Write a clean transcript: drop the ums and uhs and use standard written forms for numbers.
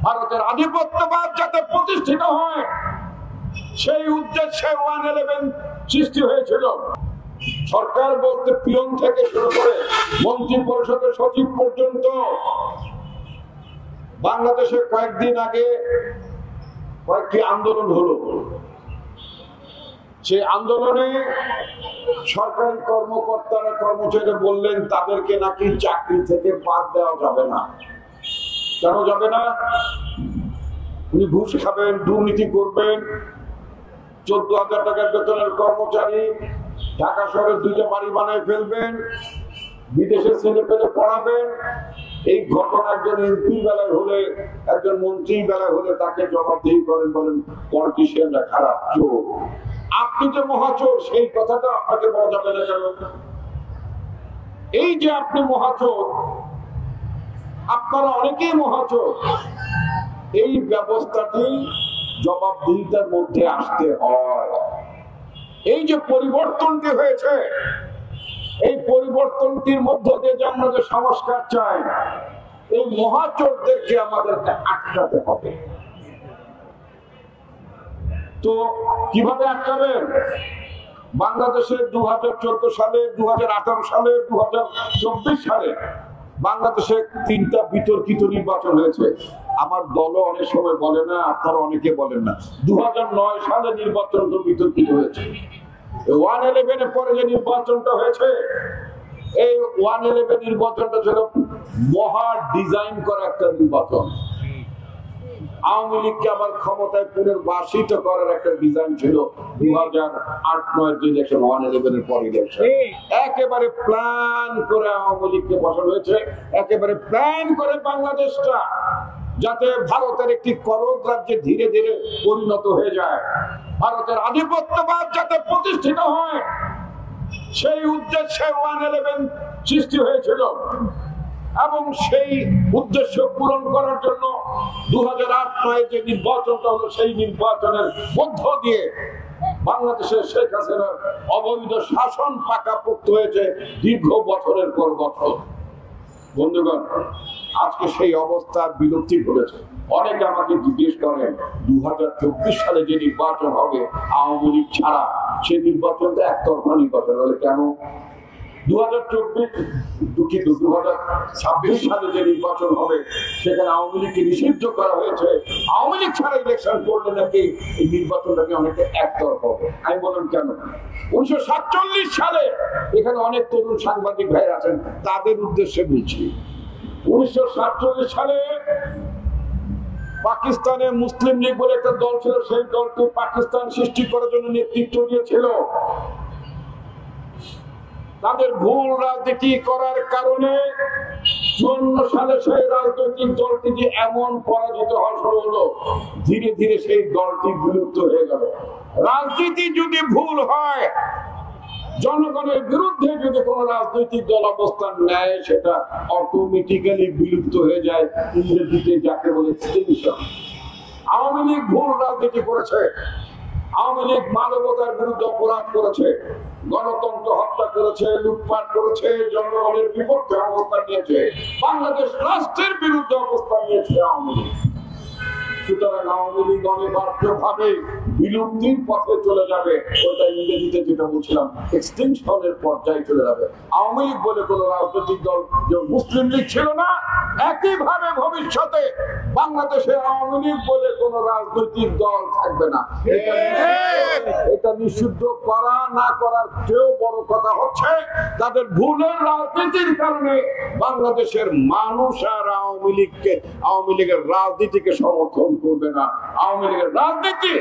ভারতের আধিপত্যবাদ যাতে প্রতিষ্ঠিত হয় সেই উদ্দেশ্যে 111 সৃষ্টি হয়েছিল। সরকার বলতে পিয়ন থেকে শুরু করে মন্ত্রী পরিষদের সচিব পর্যন্ত বাংলাদেশে কয়েকদিন আগে কয়েকটি আন্দোলন হলো। সেই আন্দোলনে সরকারি কর্মকর্তারা কর্মচারীরা বললেন তাদেরকে নাকি চাকরি থেকে বাদ দেওয়া যাবে না। কেন যাবে না? উনি ঘুষ খাবেন, দুর্নীতি করবেন, 14,000 টাকার বেতনের কর্মচারী, ঢাকা শহরে 2টা বাড়ি বানায় ফেলবেন, বিদেশে ছেলে পেলে পড়াবেন। এই ঘটনা একজন এমপি বেলায় হলে, একজন মন্ত্রী বেলায় হলে তাকে জবাবদিহি করেন, বলেন পলিটিশিয়ানরা খারাপ, চোর। আপনি যে মহাচোর সেই কথাটা আপনাকে বলা যাবে না কেন? এই যে আপনি মহাচোর, আপনারা অনেকেই মহাচোর, এই ব্যবস্থাটি জবাবদিহিতার মধ্যে আসতে হয়। এই যে পরিবর্তনটি হয়েছে, এই পরিবর্তনটির মধ্য দিয়ে যে আমরা যে সংস্কার চাই, এই মহাচোরদেরকে আমাদেরকে আটকাতে হবে। তো কিভাবে আটকাবেন? বাংলাদেশে 2014 সালে, 2018 সালে, 2024 সালে বাংলাদেশে 3টা বিতর্কিত নির্বাচন হয়েছে। আমার দলও অনেক সময় বলে না, আপনারা অনেকে বলেন না। 2009 সালে নির্বাচন তো বিতর্কিত হয়েছে। 111 পরে যে নির্বাচনটা হয়েছে, এই 111 নির্বাচনটা ছিল মহা ডিজাইন করা একটা নির্বাচন। আওয়ামী লীগকে আবার ক্ষমতায় পুনর্বাসিত করার একটা ডিজাইন ছিল 2008-9 যে ইলেকশন, 111 পর ইলেকশন। একেবারে প্ল্যান করে আওয়ামী লীগকে বসানো হয়েছে, একেবারে প্ল্যান করে বাংলাদেশটা যাতে ভারতের একটি করদ রাজ্যে ধীরে ধীরে পরিণত হয়ে যায়, ভারতের আধিপত্যবাদ যাতে প্রতিষ্ঠিত হয় সেই উদ্দেশ্যে 111 সৃষ্টি হয়েছিল। এবং সেই উদ্দেশ্য পূরণ করার জন্য 2008-9 যে নির্বাচনটা হলো, সেই নির্বাচনের মধ্য দিয়ে বাংলাদেশের শেখ হাসিনার অবৈধ শাসন পাকাপোক্ত হয়েছে দীর্ঘ বছরের পর বছর। বন্ধুগণ, আজকে সেই অবস্থার বিলুপ্তি ঘটেছে। অনেকে আমাকে জিজ্ঞেস করেন 2024 সালে যে নির্বাচন হবে আওয়ামী লীগ ছাড়া, সেই নির্বাচনটা একতরফা নির্বাচন হলে কেন? 2026 সালে যে নির্বাচন হবে সেখানে আওয়ামী লীগকে নিষিদ্ধ করা হয়েছে। আওয়ামী লীগ ছাড়া ইলেকশন করলে নাকি এই নির্বাচনটাকে অনেকটা একতরফা হবে। আমি বললাম কেন? 1947 সালে, এখানে অনেক তরুণ সাংবাদিক ভাই আছেন, তাদের উদ্দেশ্যে বলছি, 1947 সালে পাকিস্তানে মুসলিম লীগ বলে একটা দল ছিল, সেই দলটি পাকিস্তান সৃষ্টি করার জন্য নেতৃত্ব দিয়েছিল। তাদের ভুল রাজনীতি করার কারণে 54 সালে সেই রাজনৈতিক দলটি যে এমন পরাজিত হওয়া শুরু হলো, ধীরে ধীরে সেই দলটি বিলুপ্ত হয়ে গেল। রাজনীতি যদি ভুল হয়, জনগণের বিরুদ্ধে যদি কোন রাজনৈতিক দল অবস্থান নেয়, সেটা অটোমেটিক্যালি বিলুপ্ত হয়ে যায়। ইংরেজিতে যাকে বলে এক্সটিংশন। আওয়ামী লীগ ভুল রাজনীতি করেছে, আওয়ামী লীগ মানবতার বিরুদ্ধে অপরাধ করেছে, গণতন্ত্র হত্যা করেছে, লুটপাট করেছে, জনগণের বিপক্ষে অবস্থান নিয়েছে, বাংলাদেশ রাষ্ট্রের বিরুদ্ধে অবস্থান নিয়েছে আওয়ামী লীগ। সুতরাং আওয়ামী লীগ অনিবার্যভাবে বিলুপ্তির পথে চলে যাবে। ওইটা ইংরেজিতে যেটা বলছিলাম, এক্সটিংশনের পর্যায়ে চলে যাবে। আওয়ামী লীগ বলে কোন রাজনৈতিক দল যে মুসলিম লীগ ছিল না, একইভাবে ভবিষ্যতে বাংলাদেশে আওয়ামী লীগ বলে কোন রাজনৈতিক দল থাকবে না। এটা নিষিদ্ধ করা না করার চেয়েও বড় কথা হচ্ছে, তাদের ভুলের রাজনীতির কারণে বাংলাদেশের মানুষ আর আওয়ামী লীগের রাজনীতিকে সমর্থন করবে না। আওয়ামী লীগের রাজনীতি